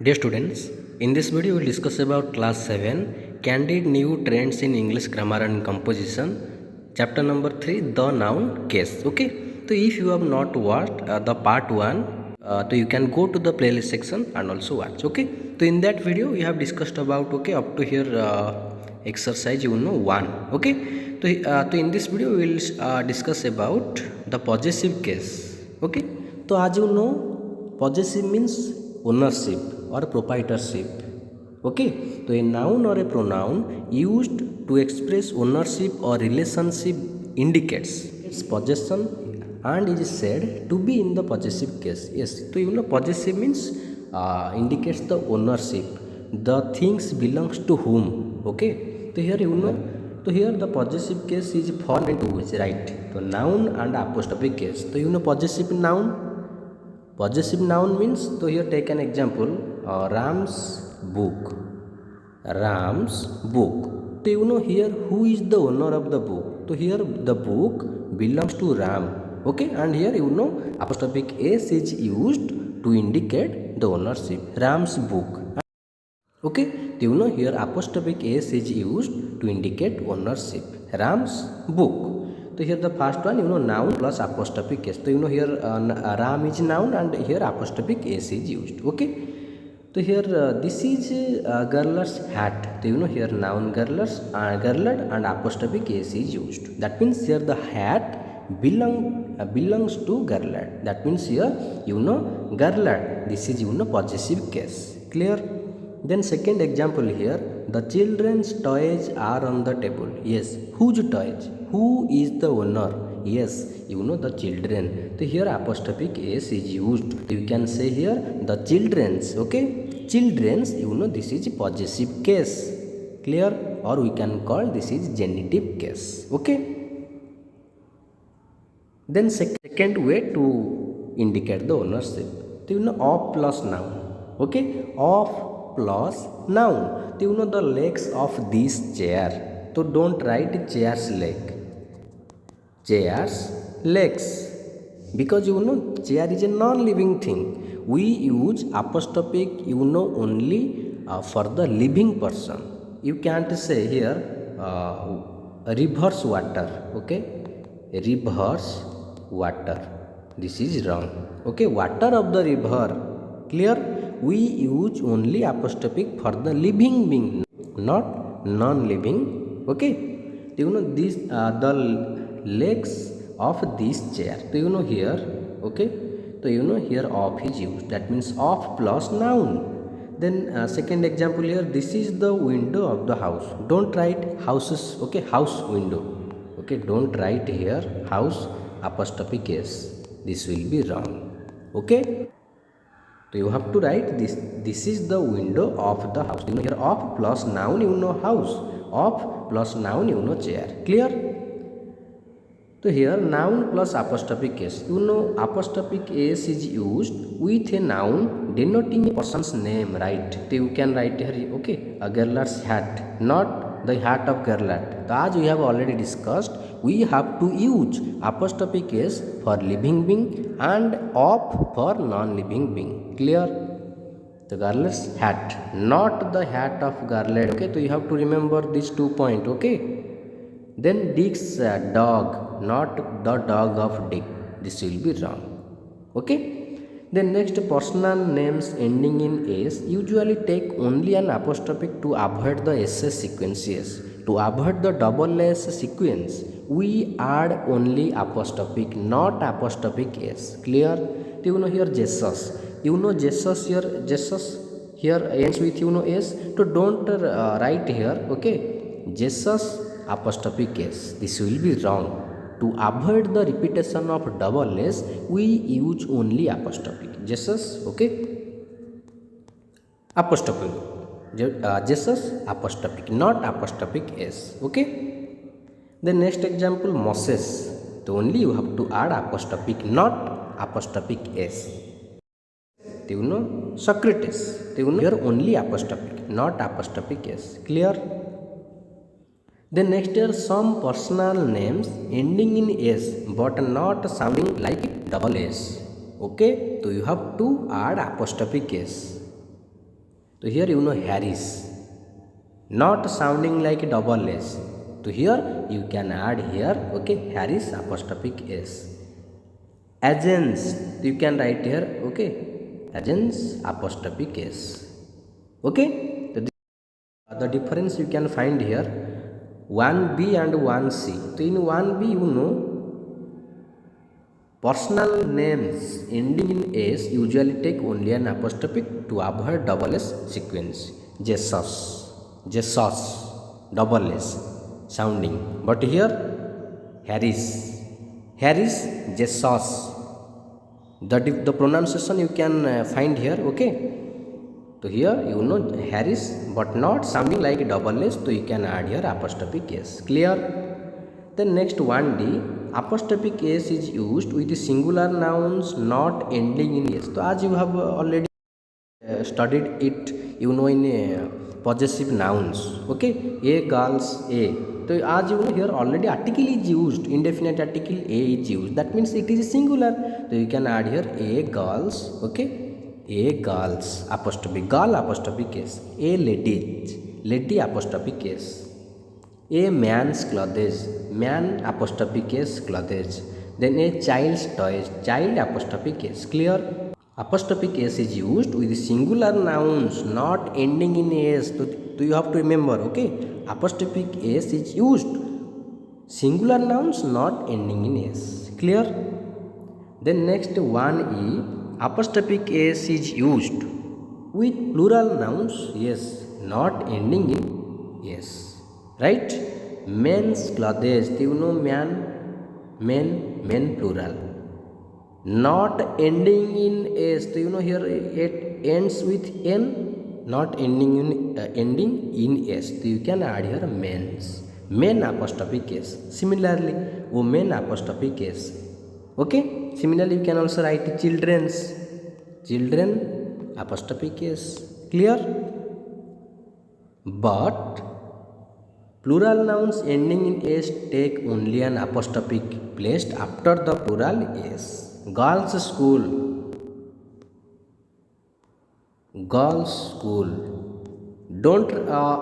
Dear students, in this video we will discuss about class 7 candid new trends in English grammar and composition, chapter number 3 the noun case. Okay, so if you have not watched the part 1, so you can go to the playlist section and also watch. Okay, so in that video we have discussed about up to here exercise 1. Okay, so in this video we will discuss about the possessive case. Okay, so as you know, possessive means ownership or proprietorship. Okay, so a noun or a pronoun used to express ownership or relationship indicates its possession and is said to be in the possessive case. Yes, so possessive means indicates the ownership, the things belongs to whom. Okay, so here so here the possessive case is form and to is right. So noun and apostrophe case. So possessive noun. Possessive noun means, so here take an example, Ram's book. Ram's book. So here who is the owner of the book? So here the book belongs to Ram. Okay, and here apostrophic s is used to indicate the ownership. Ram's book. Okay, so here apostrophic s is used to indicate ownership. Ram's book. So here the first one, noun plus apostrophic s. So here Ram is noun and here apostrophic s is used. Okay, so here this is girl's hat. So here noun girl's and apostrophic s is used. That means here the hat belongs to girlad. That means here girlad. This is possessive case. Clear? Then second example here, the children's toys are on the table. Yes, whose toys? Who is the owner? Yes, the children. So here apostrophic s is used. You can say here the children's. Okay, children's. This is possessive case. Clear? Or we can call this is genitive case. Okay. Then second way to indicate the ownership. So of plus noun. Okay, of plus noun. So the legs of this chair. So don't write chair's leg. Chair's legs. Because chair is a non-living thing. We use apostrophic only for the living person. You can't say here reverse water. Okay, reverse water. This is wrong. Okay, water of the river. Clear? We use only apostrophic for the living being, not non-living. Okay, this the legs of this chair. So here, okay, so here of is used. That means of plus noun. Then second example here, this is the window of the house. Don't write houses. Okay, house window. Okay, don't write here house apostrophe case. This will be wrong. Okay. So you have to write this. This is the window of the house. Here of plus noun house. Of plus noun chair. Clear? So here noun plus apostrophic s. Apostrophic s is used with a noun denoting a person's name. Right? So you can write here. Okay, a girl's hat, not the hat of girlette. So as we have already discussed, we have to use apostrophic s for living being and of for non-living being. Clear? The girl's hat, not the hat of girlette. Okay, so you have to remember these 2 points. Okay. Then Dick's dog, not the dog of Dick. This will be wrong. Okay. Then next, personal names ending in s usually take only an apostrophic to avoid the ss sequences. To avoid the double s sequence, we add only apostrophic, not apostrophic s. Clear? So here Jesus. Jesus here. Jesus here ends with s. So don't write here. Okay. Jesus apostrophe case. This will be wrong. To avoid the repetition of double s, we use only apostrophe. Jesus, okay? Apostrophe. Jesus apostrophe, not apostrophic s. Okay? The next example, Moses. So only you have to add apostrophic, not apostrophic s. Socrates. Here only apostrophic, not apostrophic s. Clear? Then next are some personal names ending in s but not sounding like double s. Okay, so you have to add apostrophe s. So here you know Harris, not sounding like a double S. So here you can add here, okay, Harris apostrophic S. Agents, you can write here, okay, agents apostrophic S. Okay, so the difference you can find here 1B and 1C. So in 1B you know personal names ending in S usually take only an apostrophic to avoid double S sequence. Jesus, double S sounding. But here Harris, Jesus. The pronunciation you can find here, okay. So here you know Harris, but not sounding like a double S, so you can add here apostrophic S. Clear? Then next 1D, apostrophic S is used with the singular nouns not ending in S. So as you have already studied it, you know, in possessive nouns, okay, a girls a. So as you know here already article is used, indefinite article a is used, that means it is singular. So you can add here a girls, okay, a girls apostrophe, girl apostrophe case, a ladies, lady apostrophe case, a man's clothes, man apostrophe case clothes, then a child's toys, child apostrophe case. Clear? Apostrophic S is used with singular nouns not ending in S. So you have to remember, okay, apostrophic S is used singular nouns not ending in S. Clear? Then next 1E, apostrophic S is used with plural nouns, yes, not ending in S. Right? Men's clothes, you know men plural. Not ending in S, so you know here it ends with N, not ending in S, so you can add here men's, men apostrophe case. Similarly women apostrophe case, okay. Similarly you can also write children's, children apostrophe case. Clear? But plural nouns ending in S take only an apostrophic placed after the plural S. Girls school, don't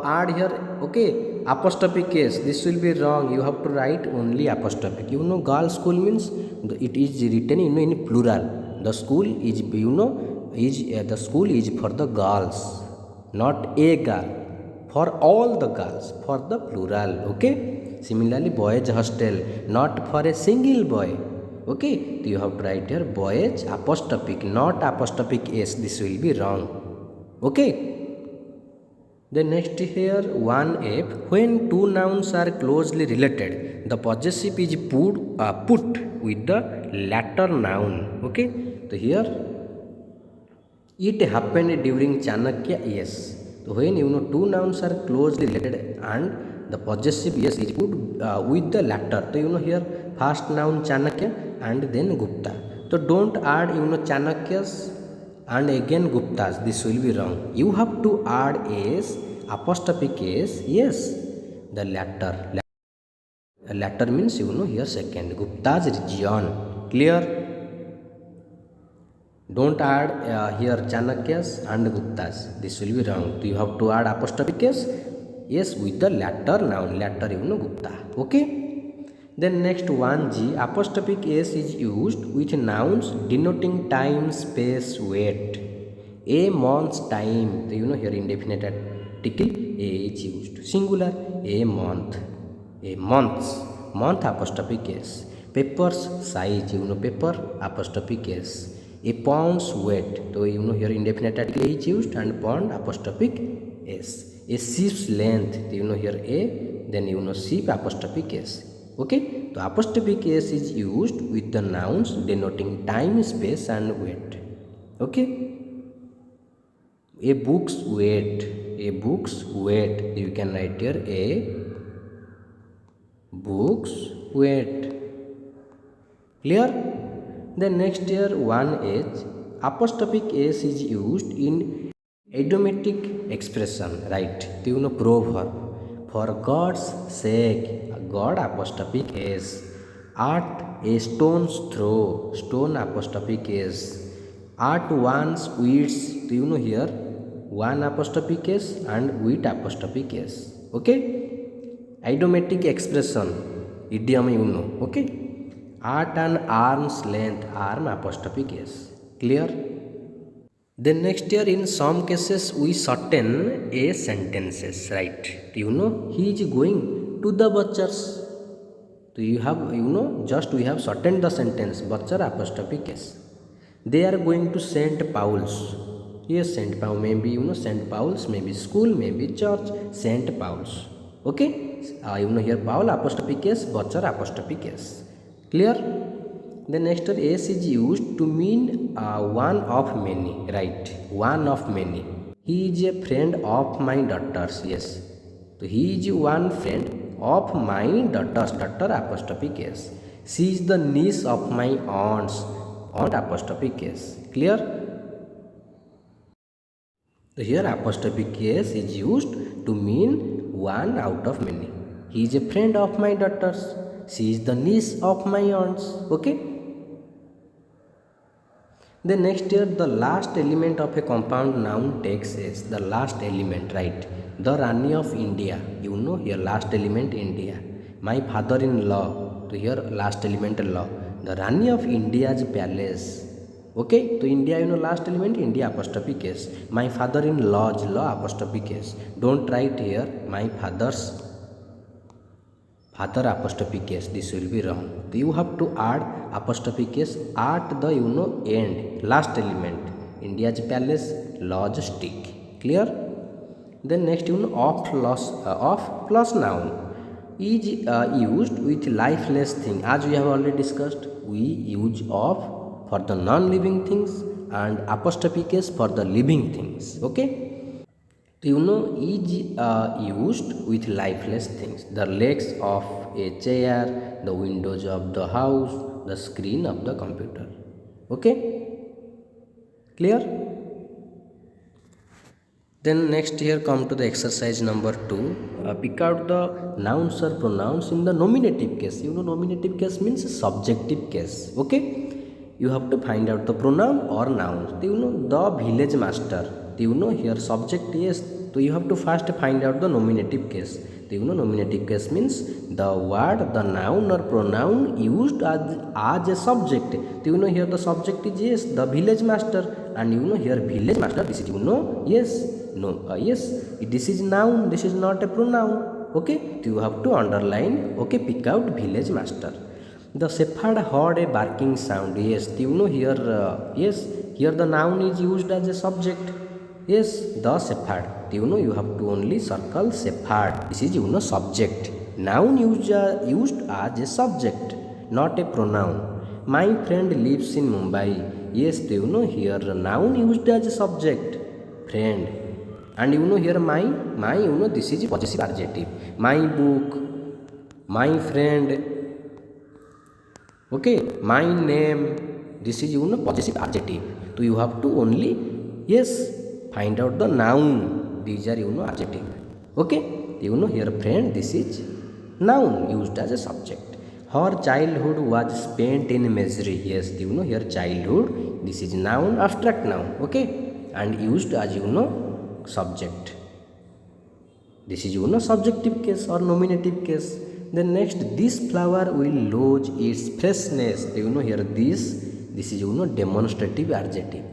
add here, okay, apostrophe case. This will be wrong. You have to write only apostrophic. You know girls school means it is written in plural. The school is, you know, the school is for the girls, not a girl, for all the girls, for the plural, okay. Similarly boys hostel, not for a single boy, okay. So you have to write here boys apostrophic, not apostrophic S. This will be wrong, okay. Then next here 1F, when two nouns are closely related, the possessive is put with the latter noun, okay. So here it happened during Chanakya, yes. So when you know two nouns are closely related and the possessive yes is put with the latter, so you know here first noun Chanakya and then Gupta. So don't add you know Chanakyas and again Guptas. This will be wrong. You have to add S apostrophe case, yes, the latter. Latter means you know here second, Gupta's region. Clear? Don't add here Chanakyas and Guptas. This will be wrong. So you have to add apostrophe case, yes, with the latter noun, latter you know Gupta, okay. Then next 1G, apostrophic S is used with nouns denoting time, space, weight. A month's time, so you know here indefinite article A is used. Singular, a month, a months, month apostrophic S. Paper's size, you know paper apostrophic S. A pound's weight, so you know here indefinite article A is used and pound apostrophic S. A ship's length, so you know here A, then you know ship apostrophic S. Okay, so apostrophic S is used with the nouns denoting time, space and weight. Okay, a book's weight, you can write here a book's weight. Clear? Then next here 1H, apostrophic S is used in idiomatic expression, right? You know proverb. For God's sake, God apostrophic S. At a stone's throw, stone apostrophic S. At one's weeds, do you know here one apostrophe case and with apostrophe case. Okay, idiomatic expression, idiom you know. Okay, at an arm's length, arm apostrophe case. Clear? Then next here, in some cases we shorten a sentences, right? You know, he is going to the butchers. So you have, you know, just we have shortened the sentence, butcher apostrophe case. They are going to St. Paul's. Yes, St. Paul, maybe, you know, St. Paul's, maybe school, maybe church, St. Paul's. Okay, you know, here Paul apostrophe case, butcher apostrophe case. Clear? The next S is used to mean one of many, right? One of many. He is a friend of my daughters. Yes, so he is one friend of my daughters, daughter apostrophe case. She is the niece of my aunts, aunt apostrophe case. Clear? So here apostrophe case is used to mean one out of many. He is a friend of my daughters. She is the niece of my aunts. Okay. Then next here, the last element of a compound noun takes as the last element, right? The Rani of India. You know here last element India. My father-in-law. So here last element law. The Rani of India's palace. Okay, so India, you know, last element India apostrophe case. My father-in-law's law apostrophe case. Don't write here my father's father apostrophe case. This will be wrong. So you have to add apostrophe case at the, you know, end, last element. India's palace, law's stick. Clear? Then next, you know, of plus noun is used with lifeless thing. As we have already discussed, we use of for the non-living things and apostrophe case for the living things. Okay, so you know, is used with lifeless things. The legs of a chair, the windows of the house, the screen of the computer. Okay, clear? Then next here come to the exercise number 2. Pick out the nouns or pronouns in the nominative case. You know, nominative case means subjective case. Okay, you have to find out the pronoun or noun. So you know, the village master. So you know, here subject is, so you have to first find out the nominative case. So you know, nominative case means the word, the noun or pronoun used as a subject. So you know, here the subject is yes, the village master, and you know, here village master, this is, you know, yes, no, yes, this is noun, this is not a pronoun. Okay, so you have to underline. Okay, pick out village master. The shepherd heard a barking sound. Yes, you know, here yes, here the noun is used as a subject. Yes, the shepherd. You know, you have to only circle shepherd. This is, you know, subject. Noun used as a subject, not a pronoun. My friend lives in Mumbai. Yes, you know, here noun used as a subject, friend. And you know, here my, you know, this is possessive adjective. My book, my friend. Okay, my name, this is, you know, possessive adjective. So you have to only, yes, find out the noun. These are, you know, adjective. Okay, you know, here friend, this is noun used as a subject. Her childhood was spent in misery. Yes, you know, here childhood, this is noun, abstract noun. Okay, and used as, you know, subject. This is, you know, subjective case or nominative case. Then next, this flower will lose its freshness. You know, here this is, you know, demonstrative adjective.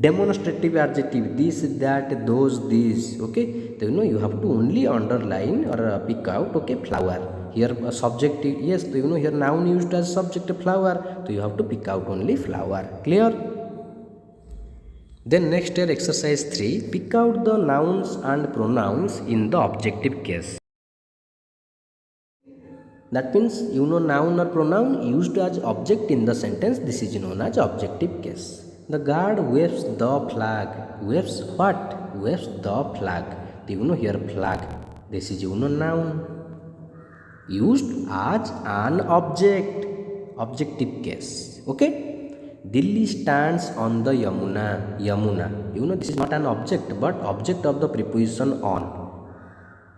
Demonstrative adjective, this, that, those, these. Okay, so you know, you have to only underline or pick out. Okay, flower. Here subject, yes, so you know, here noun used as subject, flower. So you have to pick out only flower. Clear? Then next here, exercise 3. Pick out the nouns and pronouns in the objective case. That means, you know, noun or pronoun used as object in the sentence. This is known as objective case. The guard waves the flag. Waves what? Waves the flag. You know, here flag. This is, you know, noun used as an object. Objective case. Okay. Delhi stands on the Yamuna. Yamuna. You know, this is not an object, but object of the preposition on.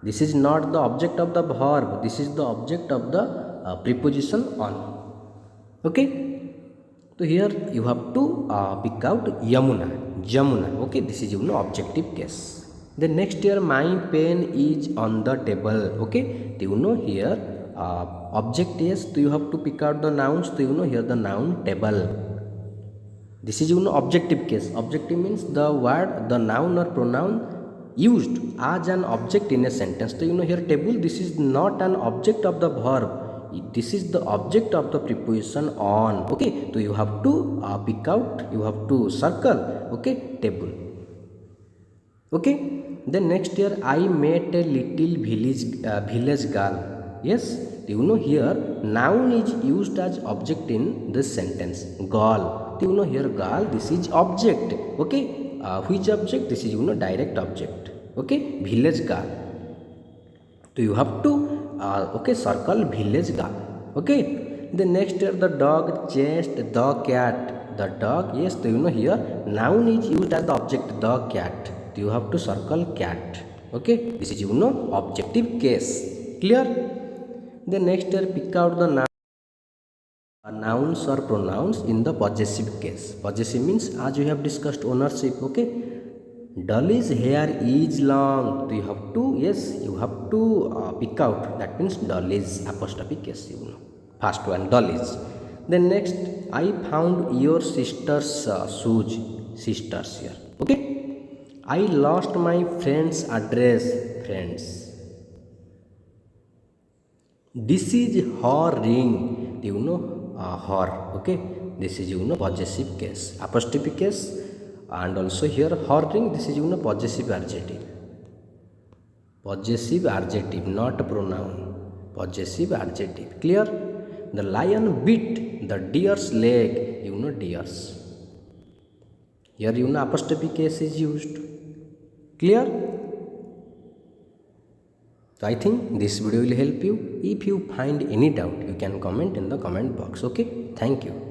This is not the object of the verb. This is the object of the preposition on. Okay. So here you have to pick out Yamuna. Jamuna. Okay, this is objective case. The next here, my pen is on the table. Okay, here object is, so you have to pick out the nouns. So here the noun table. This is objective case. Objective means the word, the noun or pronoun used as an object in a sentence. So here table, this is not an object of the verb. This is the object of the preposition on. Okay, so you have to pick out, you have to circle. Okay, table. Okay, then next here, I met a little village girl. Yes, here noun is used as object in this sentence. Girl. Here girl, this is object. Okay, which object? This is direct object. Okay, village girl. So you have to okay, circle village girl. Okay, the next here, the dog chased the cat. The dog, yes, so here noun is used as the object, the cat. So you have to circle cat. Okay, this is objective case. Clear? The next here, pick out the nouns or pronouns in the possessive case. Possessive means, as we have discussed, ownership. Okay, Dolly's hair is long. So you have to, yes, you have to pick out. That means Dolly's apostrophe case. First one, Dolly's. Then next, I found your sister's shoes. Sisters here. Okay, I lost my friend's address. Friends. This is her ring. Her. Okay, this is possessive case, apostrophe case, and also here her ring. This is possessive adjective. Possessive adjective, not pronoun. Possessive adjective. Clear? The lion bit the deer's leg. Deers. Here apostrophe case is used. Clear? So I think this video will help you. If you find any doubt, you can comment in the comment box. Okay, thank you.